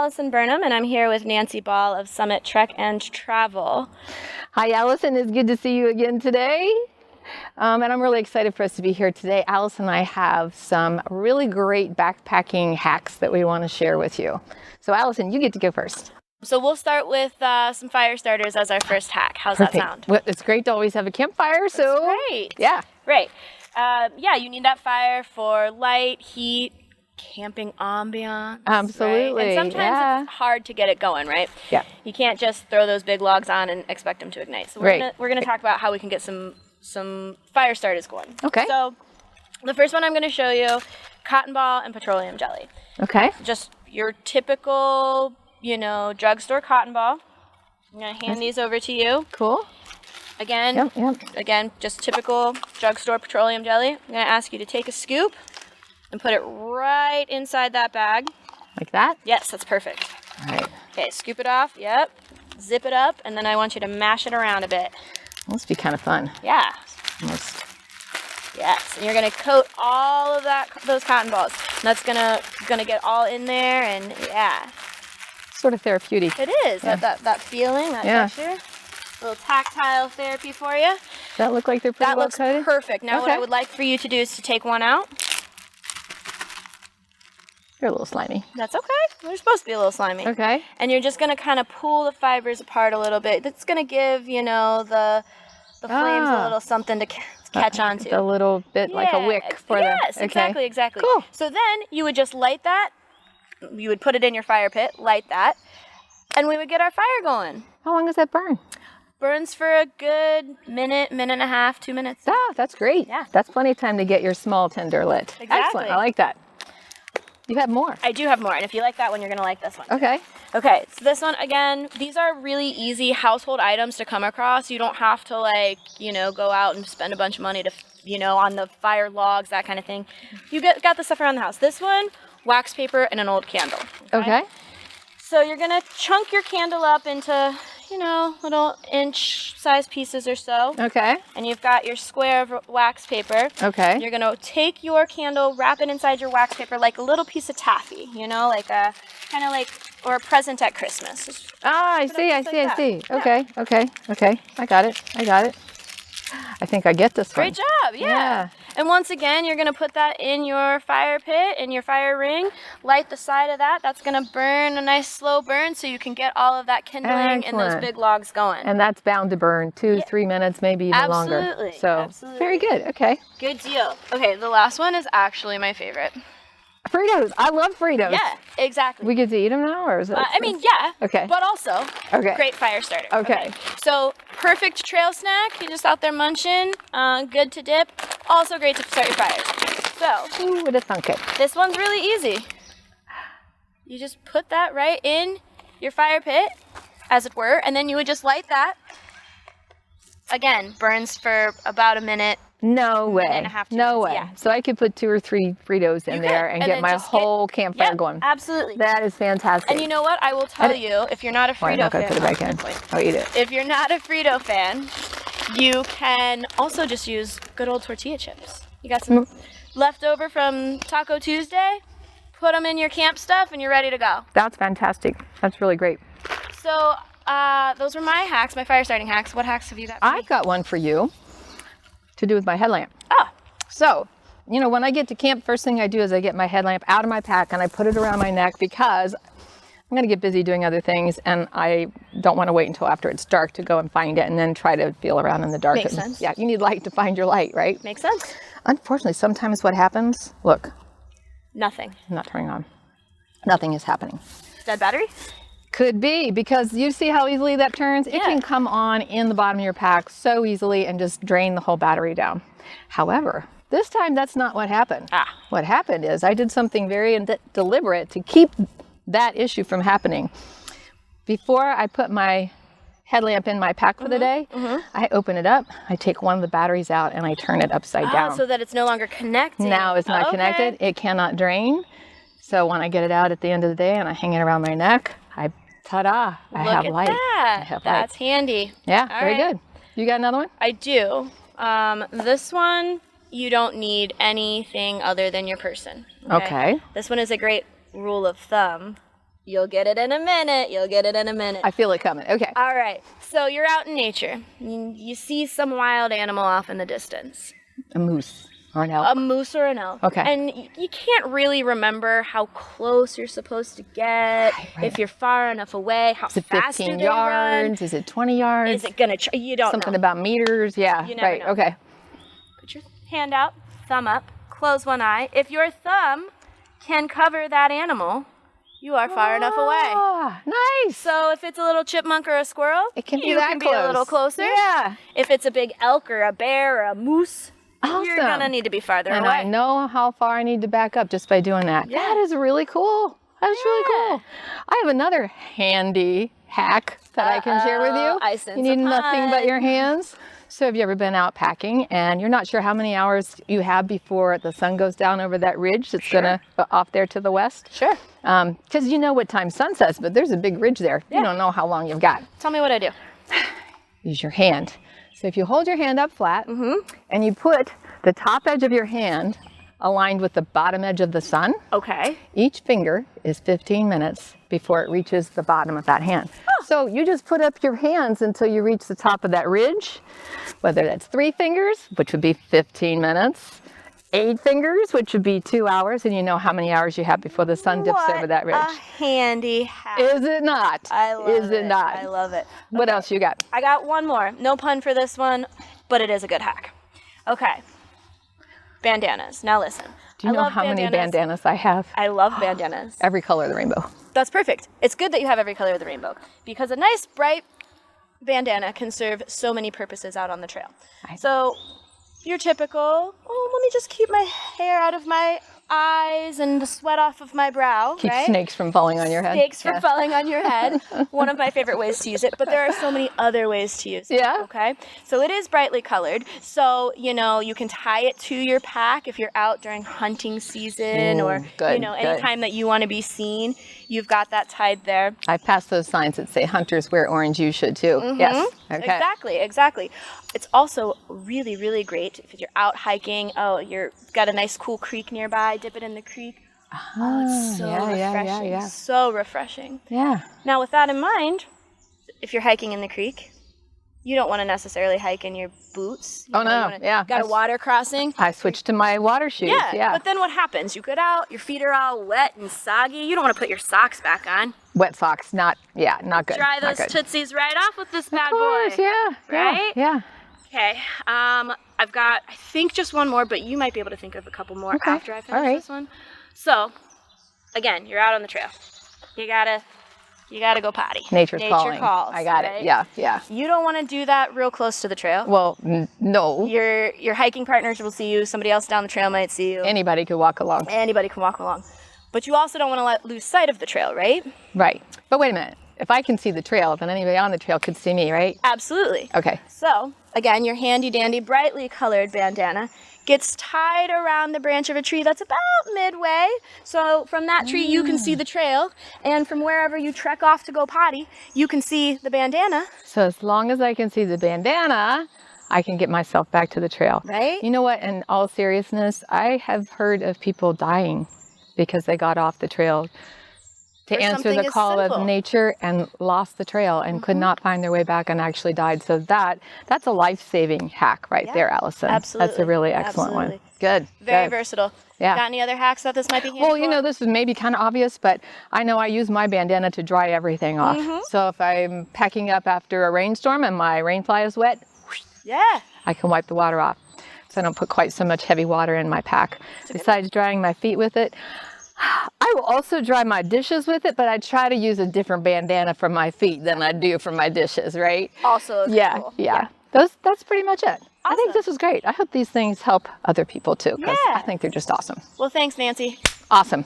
Allison Burnham, and I'm here with Nancy Ball of Summit Trek and Travel. Hi, Allison. It's good to see you again today. And I'm really excited for us to be here today. Allison and I have some really great backpacking hacks that we want to share with you. So, Allison, you get to go first. So we'll start with some fire starters as our first hack. How's Perfect. that sound? Well, it's great to always have a campfire. So, great. Yeah. Great. You need that fire for light, heat, camping ambiance. Absolutely. Right? And sometimes it's hard to get it going, right? Yeah. You can't just throw those big logs on and expect them to ignite. So we're gonna talk about how we can get some fire starters going. Okay. So the first one I'm going to show you, cotton ball and petroleum jelly. Okay. Just your typical, drugstore cotton ball. I'm going to hand these over to you. Cool. Again, Again, just typical drugstore petroleum jelly. I'm going to ask you to take a scoop and put it right inside that bag. Like that? Yes, that's perfect. All right. Okay, scoop it off. Yep. Zip it up, and then I want you to mash it around a bit. Must be kind of fun. Yeah. Almost. Yes, and you're gonna coat all of those cotton balls. And that's gonna get all in there, and yeah. Sort of therapeutic. It is that feeling, that texture. A little tactile therapy for you. Does that look like they're pretty well coated? That looks perfect. Now what I would like for you to do is to take one out. You're a little slimy. That's okay. They're supposed to be a little slimy. Okay. And you're just gonna kind of pull the fibers apart a little bit. That's gonna give the flames a little something to catch on to. A little bit like a wick for yes, the... Okay. exactly. Cool. So then you would just light that. You would put it in your fire pit, light that, and we would get our fire going. How long does that burn? Burns for a good minute and a half, 2 minutes. Oh, that's great. Yeah. That's plenty of time to get your small tinder lit. Exactly. Excellent. I like that. You have more. I do have more, and if you like that one, you're gonna like this one. Okay. Okay, so this one, again, these are really easy household items to come across. You don't have to go out and spend a bunch of money to, on the fire logs, that kind of thing. You got the stuff around the house. This one, wax paper and an old candle. Okay. So you're gonna chunk your candle up into, little inch-sized pieces or so. Okay. And you've got your square of wax paper. Okay. You're gonna take your candle, wrap it inside your wax paper like a little piece of taffy, like a kind of like, or a present at Christmas. I see. Okay. I got it. I think I get this one. Great job, yeah. And once again, you're gonna put that in your fire pit, in your fire ring, light the side of that. That's gonna burn a nice slow burn so you can get all of that kindling and those big logs going. And that's bound to burn 2-3 minutes, maybe even longer. Absolutely. Very good, okay. Good deal. Okay, the last one is actually my favorite. Fritos, I love Fritos. Yeah, exactly. We get to eat them now, or is it? Yeah. Okay. But also, great fire starter. Okay. So, perfect trail snack. You're just out there munching. Good to dip. Also great to start your fires. So, who would have thunk it? This one's really easy. You just put that right in your fire pit, as it were, and then you would just light that. Again, burns for about a minute. No way. Minute and a half, 2 no minutes, way. yeah. So I could put 2 or 3 Fritos in there and get my whole campfire going. Absolutely. That is fantastic. And you know what? I will tell you, if you're not a Frito I'm not fan, gonna put it back in. I'll eat it. If you're not a Frito fan, you can also just use good old tortilla chips. You got some leftover from Taco Tuesday, put them in your camp stuff, and you're ready to go. That's fantastic. That's really great. So those were my hacks, my fire starting hacks. What hacks have you got for me? I've got one for you to do with my headlamp. Ah. So, when I get to camp, first thing I do is I get my headlamp out of my pack and I put it around my neck because I'm going to get busy doing other things and I don't want to wait until after it's dark to go and find it and then try to feel around in the dark. Makes sense. Yeah, you need light to find your light, right? Makes sense. Unfortunately, sometimes what happens, look. Nothing. I'm not turning on. Nothing is happening. Dead battery? Could be, because you see how easily that turns? It can come on in the bottom of your pack so easily and just drain the whole battery down. However, this time that's not what happened. What happened is I did something very deliberate to keep that issue from happening. Before I put my headlamp in my pack for the day, I open it up, I take one of the batteries out and I turn it upside down. So that it's no longer connected. Now it's not connected, it cannot drain. So when I get it out at the end of the day and I hang it around my neck, ta-da, I have light. I have That's light. Handy. Yeah, very good. You got another one? I do. This one, you don't need anything other than your person. Okay. This one is a great rule of thumb. You'll get it in a minute. You'll get it in a minute. I feel it coming. Okay. All right. So you're out in nature. You see some wild animal off in the distance. A moose or an elk. A moose or an elk. Okay. And you can't really remember how close you're supposed to get, Right. if you're far enough away, how Is it fast 15 do they yards? run? Is it 20 yards? Is it going to, you don't Something know. about meters? Yeah. You never Right. know. Okay. Put your hand out, thumb up, close one eye. If your thumb can cover that animal, you are far enough away. Ah, nice. So if it's a little chipmunk or a squirrel, It can be you that can close. be a little closer. Yeah. If it's a big elk or a bear or a moose, you're Awesome. going to need to be farther And away. I know how far I need to back up just by doing that. Yeah. That is really cool. That's really cool. I have another handy hack that I can share with you. I sense You need a nothing but pun. your hands. So have you ever been out packing and you're not sure how many hours you have before the sun goes down over that ridge that's Sure. gonna off there to the west? Sure. Because you know what time sun sets, but there's a big ridge there. Yeah. You don't know how long you've got. Tell me what I do. Use your hand. So if you hold your hand up flat and you put the top edge of your hand aligned with the bottom edge of the sun, Okay. each finger is 15 minutes before it reaches the bottom of that hand. So you just put up your hands until you reach the top of that ridge, whether that's 3 fingers, which would be 15 minutes, 8 fingers, which would be 2 hours, and you know how many hours you have before the sun dips over that ridge. What a handy hack. Is it not? I love Is it it. not? I love it. What else you got? I got one more. No pun for this one, but it is a good hack. Okay. Bandanas. Now listen. Do you know how many bandanas I have? I love bandanas. Every color of the rainbow. That's perfect. It's good that you have every color of the rainbow because a nice bright bandana can serve so many purposes out on the trail. So your typical, let me just keep my hair out of my eyes and the sweat off of my brow, Keep right? snakes from falling on your head. Snakes from falling on your head. One of my favorite ways to use it, but there are so many other ways to use it. Yeah. Okay. So it is brightly colored. So, you can tie it to your pack if you're out during hunting season or, good, anytime that you want to be seen, you've got that tied there. I passed those signs that say hunters wear orange, you should too. Yes. Okay. Exactly. It's also really, really great if you're out hiking. Oh, you've got a nice cool creek nearby. Dip it in the creek. It's so refreshing. Yeah. So refreshing. Yeah. Now, with that in mind, if you're hiking in the creek, you don't want to necessarily hike in your boots. Oh, no. Yeah. Got a water crossing. I switched to my water shoes. Yeah. But then what happens? You get out, your feet are all wet and soggy. You don't want to put your socks back on. Wet socks, not good. Dry not those good. tootsies right off with this bad Of course, boy. yeah. Right? Yeah. Okay. I've got, I think, just one more, but you might be able to think of a couple more Okay. after I finish All right. this one. So, again, you're out on the trail. You gotta go potty. Nature's Nature calling. calls. I got right? it. Yeah. You don't want to do that real close to the trail. Well, no. Your hiking partners will see you. Somebody else down the trail might see you. Anybody could walk along. Anybody can walk along. But you also don't want to lose sight of the trail, right? Right. But wait a minute. If I can see the trail, then anybody on the trail could see me, right? Absolutely. Okay. So, again, your handy dandy brightly colored bandana gets tied around the branch of a tree that's about midway. So from that tree, you can see the trail. And from wherever you trek off to go potty, you can see the bandana. So as long as I can see the bandana, I can get myself back to the trail. Right? You know what? In all seriousness, I have heard of people dying because they got off the trail to For answer something the as call simple. of nature and lost the trail and could not find their way back and actually died. So that's a life-saving hack right there, Allison. Absolutely. That's a really excellent one. Absolutely. Good. Very good. versatile. Yeah. Got any other hacks that this might be handy Well, for? this is maybe kind of obvious, but I know I use my bandana to dry everything off. So if I'm packing up after a rainstorm and my rain fly is wet, Yeah. I can wipe the water off. So I don't put quite so much heavy water in my pack. Besides drying my feet with it, I will also dry my dishes with it, but I try to use a different bandana for my feet than I do for my dishes, right? Also, Yeah. That's pretty much it. I think this was great. I hope these things help other people too, because I think they're just awesome. Well, thanks, Nancy. Awesome.